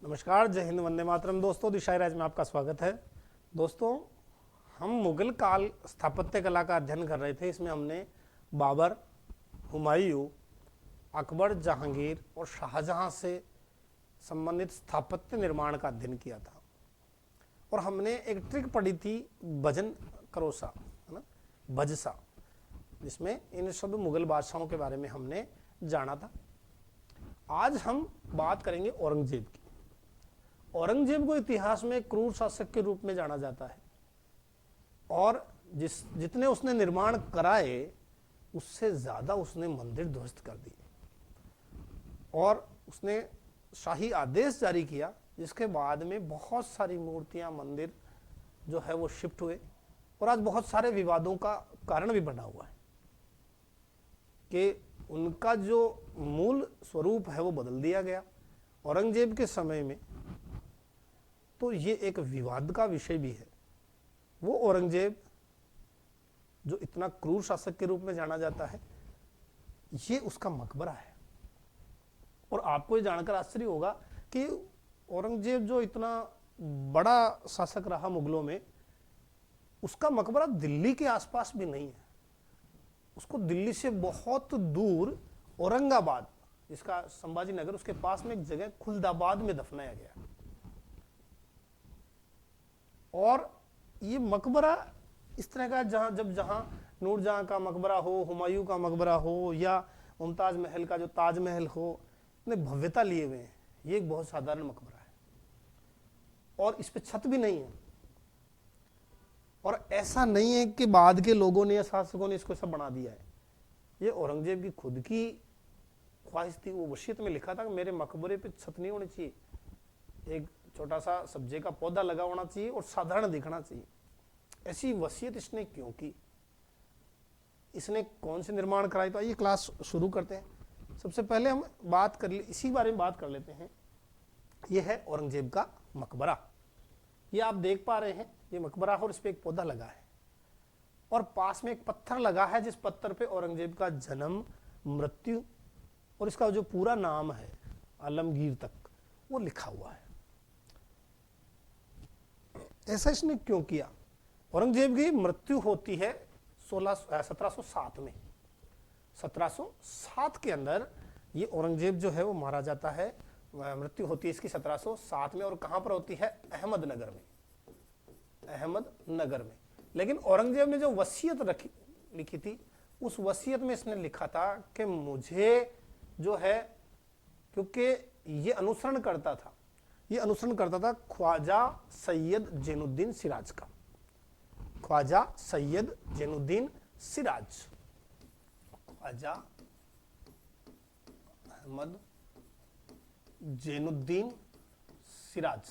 नमस्कार, जय हिंद, वंदे मातरम। दोस्तों, दिशाई राज में आपका स्वागत है। दोस्तों, हम मुगल काल स्थापत्य कला का अध्ययन कर रहे थे। इसमें हमने बाबर, हुमायूं, अकबर, जहांगीर और शाहजहां से संबंधित स्थापत्य निर्माण का अध्ययन किया था। और हमने एक ट्रिक पढ़ी थी, भजन करोसा, है ना, भजसा, जिसमें इन सब मुगल बादशाहों के बारे में हमने जाना था। आज हम बात करेंगे औरंगजेब की। औरंगजेब को इतिहास में क्रूर शासक के रूप में जाना जाता है और जितने उसने निर्माण कराए उससे ज्यादा उसने मंदिर ध्वस्त कर दिए और उसने शाही आदेश जारी किया, जिसके बाद में बहुत सारी मूर्तियां, मंदिर जो है वो शिफ्ट हुए और आज बहुत सारे विवादों का कारण भी बना हुआ है कि उनका जो मूल स्वरूप है वो बदल दिया गया औरंगजेब के समय में। तो ये एक विवाद का विषय भी है। वो औरंगजेब जो इतना क्रूर शासक के रूप में जाना जाता है, ये उसका मकबरा है। और आपको ये जानकर आश्चर्य होगा कि औरंगजेब जो इतना बड़ा शासक रहा मुगलों में, उसका मकबरा दिल्ली के आसपास भी नहीं है। उसको दिल्ली से बहुत दूर औरंगाबाद, जिसका संभाजी नगर, उसके पास में एक जगह खुलदाबाद में दफनाया गया। और ये मकबरा इस तरह का जहां नूरजहां का मकबरा हो, हुमायूं का मकबरा हो या मुमताज महल का जो ताजमहल हो, इतने भव्यता लिए हुए हैं। ये एक बहुत साधारण मकबरा है और इस पे छत भी नहीं है। और ऐसा नहीं है कि बाद के लोगों ने या शासकों ने इसको सब बना दिया है। ये औरंगजेब की खुद की ख्वाहिश थी। वो वसीयत में लिखा था कि मेरे मकबरे पे छत नहीं होनी चाहिए, एक छोटा सा सब्जी का पौधा लगा होना चाहिए और साधारण दिखना चाहिए। ऐसी वसीयत इसने क्यों की? इसने कौन से निर्माण कराए? तो आइए क्लास शुरू करते हैं। सबसे पहले हम बात कर इसी बारे में बात कर लेते हैं। यह है औरंगजेब का मकबरा। ये आप देख पा रहे हैं, ये मकबरा है और इस पे एक पौधा लगा है और पास में एक पत्थर लगा है, जिस पत्थर पे औरंगजेब का जन्म, मृत्यु और इसका जो पूरा नाम है आलमगीर तक, वो लिखा हुआ है। ऐसा इसने क्यों किया? औरंगजेब की मृत्यु होती है 1707 में। 1707 के अंदर ये औरंगजेब जो है वो मारा जाता है। मृत्यु होती है इसकी 1707 में। और कहां पर होती है? अहमदनगर में। अहमदनगर में। लेकिन औरंगजेब ने जो वसीयत लिखी थी, उस वसीयत में इसने लिखा था कि मुझे जो है, क्योंकि ये अनुसरण करता था ख्वाजा सैयद जैनुद्दीन सिराज का। ख्वाजा सैयद जैनुद्दीन सिराज, ख्वाजा अहमद जैनुद्दीन सिराज,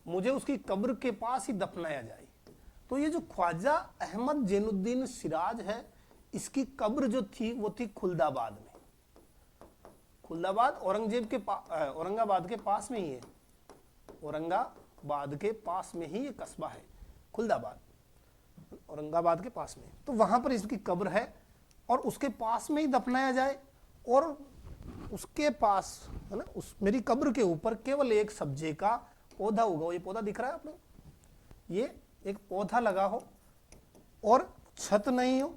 मुझे उसकी कब्र के पास ही दफनाया जाए। तो ये जो ख्वाजा अहमद जैनुद्दीन सिराज है, इसकी कब्र जो थी वो थी खुलदाबाद में। खुलदाबाद औरंगजेब के औरंगाबाद के पास में ही है। औरंगाबाद के पास में ही ये कस्बा है खुलदाबाद, औरंगाबाद के पास में। तो वहां पर इसकी कब्र है और उसके पास में ही दफनाया जाए। और उसके पास, है ना, मेरी कब्र के ऊपर केवल एक सब्जी का पौधा उगा हो। ये पौधा दिख रहा है आपको? ये एक पौधा लगा हो और छत नहीं हो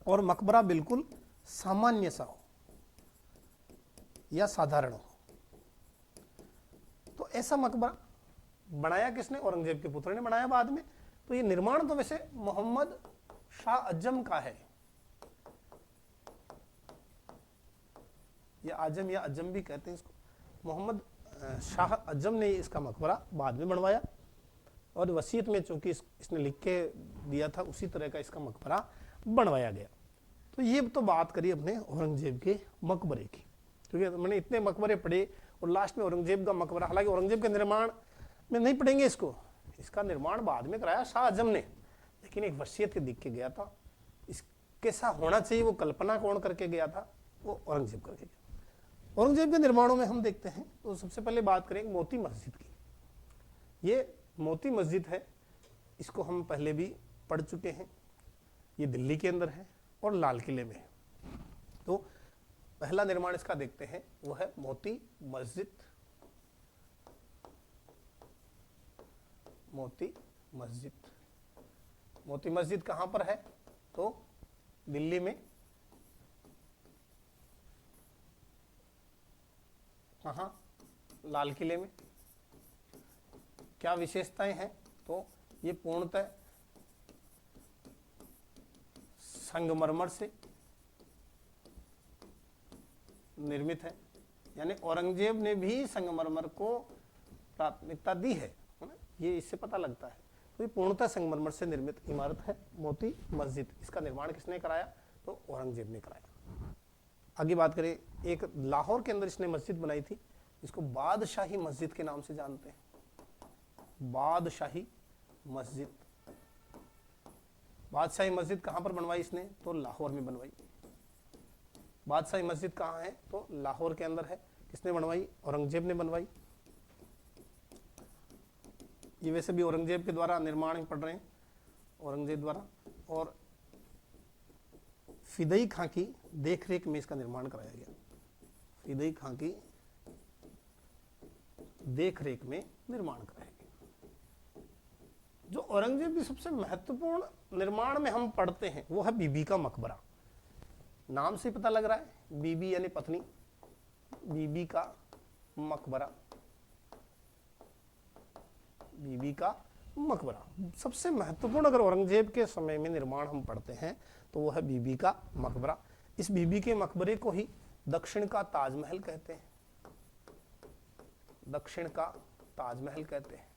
और मकबरा बिल्कुल सामान्य सा हो या साधारण हो। तो ऐसा मकबरा बनाया किसने? औरंगजेब के पुत्र ने बनाया बाद में। तो ये निर्माण तो वैसे मोहम्मद शाह अज्जम का है। या आजम या अज्जम भी कहते हैं इसको। मोहम्मद शाह अज्जम ने इसका मकबरा बाद में बनवाया और वसीयत में चूंकि इसने लिख के दिया था, उसी तरह का इसका मकबरा बनवाया गया। तो ये तो बात करी अपने औरंगजेब के मकबरे की, क्योंकि मैंने इतने मकबरे पढ़े और लास्ट में औरंगजेब का मकबरा, हालांकि औरंगजेब के निर्माण में नहीं पढ़ेंगे इसको, इसका निर्माण बाद में कराया शाह आजम ने, लेकिन एक वसीयत के दिख के गया था। इसके साथ होना चाहिए, वो कल्पना कौन करके गया था? वो औरंगजेब करके गया। औरंगजेब के निर्माणों में हम देखते हैं तो सबसे पहले बात करेंगे मोती मस्जिद की। ये मोती मस्जिद है, इसको हम पहले भी पढ़ चुके हैं। ये दिल्ली के अंदर है और लाल किले में है। तो पहला निर्माण इसका देखते हैं, वो है मोती मस्जिद। मोती मस्जिद, मोती मस्जिद कहां पर है? तो दिल्ली में। कहां? लाल किले में। क्या विशेषताएं हैं? तो ये पूर्णतः संगमरमर से निर्मित है, यानी औरंगजेब ने भी संगमरमर को प्राथमिकता दी है ना, ये इससे पता लगता है। तो ये पूर्णतः संगमरमर से निर्मित इमारत है मोती मस्जिद। इसका निर्माण किसने कराया? तो औरंगजेब ने कराया। आगे बात करें, एक लाहौर के अंदर इसने मस्जिद बनाई थी, इसको बादशाही मस्जिद के नाम से जानते हैं। बादशाही मस्जिद। बादशाही मस्जिद कहां पर बनवाई इसने? तो लाहौर में बनवाई। बादशाही मस्जिद कहां है? तो लाहौर के अंदर है। किसने बनवाई? औरंगजेब ने बनवाई। ये वैसे भी औरंगजेब के द्वारा निर्माण पढ़ रहे हैं, औरंगजेब द्वारा। और फिदई खां की देखरेख में इसका निर्माण कराया गया। फिदई खां की देखरेख में निर्माण कराया गया। जो औरंगजेब की सबसे महत्वपूर्ण निर्माण में हम पढ़ते हैं वो है बीबी का मकबरा। नाम से पता लग रहा है, बीबी यानी पत्नी, बीबी का मकबरा। बीबी का मकबरा सबसे महत्वपूर्ण अगर औरंगजेब के समय में निर्माण हम पढ़ते हैं तो वो है बीबी का मकबरा। इस बीबी के मकबरे को ही दक्षिण का ताजमहल कहते हैं। दक्षिण का ताजमहल कहते हैं।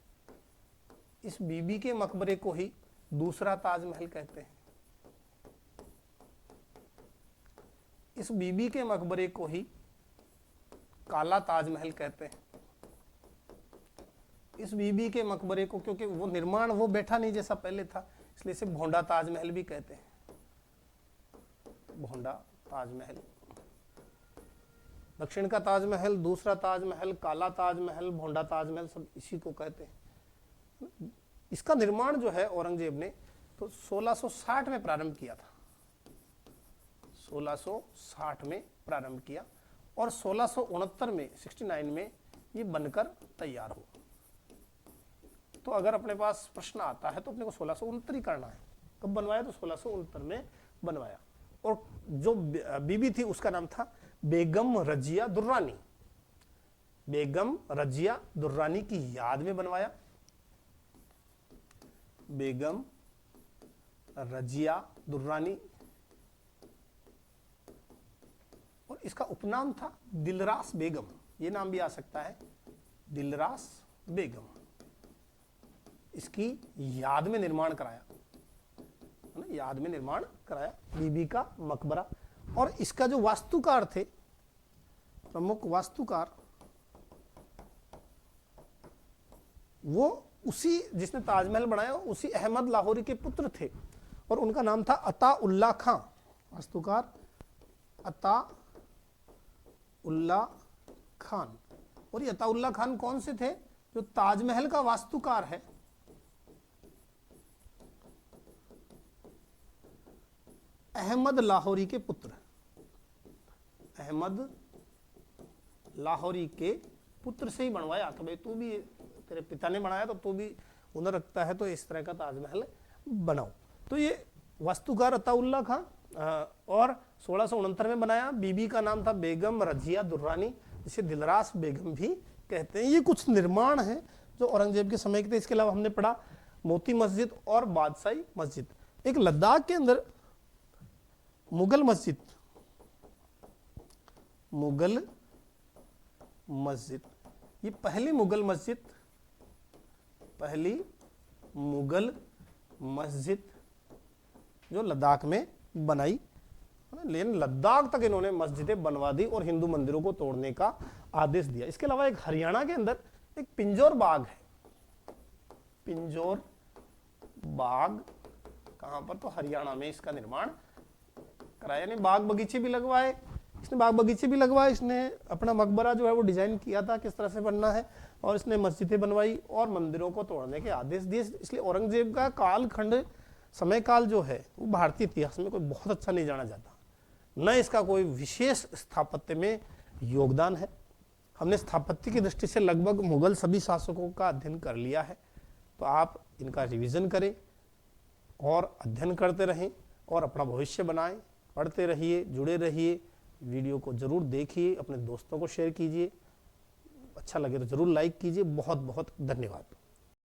इस बीबी के मकबरे को ही दूसरा ताजमहल कहते हैं। इस बीबी के मकबरे को ही काला ताजमहल कहते हैं। इस बीबी के मकबरे को, क्योंकि वो निर्माण वो बैठा नहीं जैसा पहले था, इसलिए इसे भोंडा ताजमहल भी कहते हैं। भोंडा ताजमहल। दक्षिण का ताजमहल, दूसरा ताजमहल, काला ताजमहल, भोंडा ताजमहल, सब इसी को कहते हैं। इसका निर्माण जो है औरंगजेब ने तो 1660 में प्रारंभ किया था। 1660 में प्रारंभ किया और 1669 में 69 में ये बनकर तैयार हुआ। तो अगर अपने पास प्रश्न आता है तो अपने को 1669 ही करना है। कब बनवाया? तो 1669 में बनवाया। और जो बीबी थी उसका नाम था बेगम रजिया दुर्रानी। बेगम रजिया दुर्रानी की याद में बनवाया। बेगम रजिया दुर्रानी। और इसका उपनाम था दिलरास बेगम। ये नाम भी आ सकता है, दिलरास बेगम। इसकी याद में निर्माण कराया, है ना, याद में निर्माण कराया बीबी का मकबरा। और इसका जो वास्तुकार थे, प्रमुख वास्तुकार, वो उसी जिसने ताजमहल बनाया उसी अहमद लाहौरी के पुत्र थे और उनका नाम था अता उल्ला खां। वास्तुकार अता उल्ला खान। और ये अता उल्ला खान कौन से थे? जो ताजमहल का वास्तुकार है, अहमद लाहौरी के पुत्र। अहमद लाहौरी के पुत्र से ही बनवाया। तो भाई तू भी, तेरे पिता ने बनाया तो तू भी हुनर रखता है तो इस तरह का ताजमहल बनाओ। तो ये वास्तुकार अताउल्ला खां और 1669 में बनाया। बीबी का नाम था बेगम रजिया दुर्रानी, जिसे दिलरास बेगम भी कहते हैं। ये कुछ निर्माण हैं जो औरंगजेब के समय के थे। इसके अलावा हमने पढ़ा मोती मस्जिद और बादशाही मस्जिद। एक लद्दाख के अंदर मुगल मस्जिद, मुगल मस्जिद, ये पहली मुगल मस्जिद, पहली मुगल मस्जिद जो लद्दाख में बनाई। लेकिन लद्दाख तक इन्होंने मस्जिदें बनवा दी और हिंदू मंदिरों को तोड़ने का आदेश दिया। इसके अलावा एक हरियाणा के अंदर एक पिंजौर बाग है। पिंजौर बाग कहां पर? तो हरियाणा में इसका निर्माण कराया। यानी बाग बगीचे भी लगवाए इसने, बाग बगीचे भी लगवाए इसने। अपना मकबरा जो है वो डिजाइन किया था किस तरह से बनना है, और इसने मस्जिदें बनवाई और मंदिरों को तोड़ने के आदेश दिए। इसलिए औरंगजेब का कालखंड, समय काल जो है वो भारतीय इतिहास में कोई बहुत अच्छा नहीं जाना जाता। न इसका कोई विशेष स्थापत्य में योगदान है। हमने स्थापत्य की दृष्टि से लगभग मुगल सभी शासकों का अध्ययन कर लिया है, तो आप इनका रिवीजन करें और अध्ययन करते रहें और अपना भविष्य बनाएं। पढ़ते रहिए, जुड़े रहिए, वीडियो को जरूर देखिए, अपने दोस्तों को शेयर कीजिए, अच्छा लगे तो जरूर लाइक कीजिए। बहुत बहुत धन्यवाद।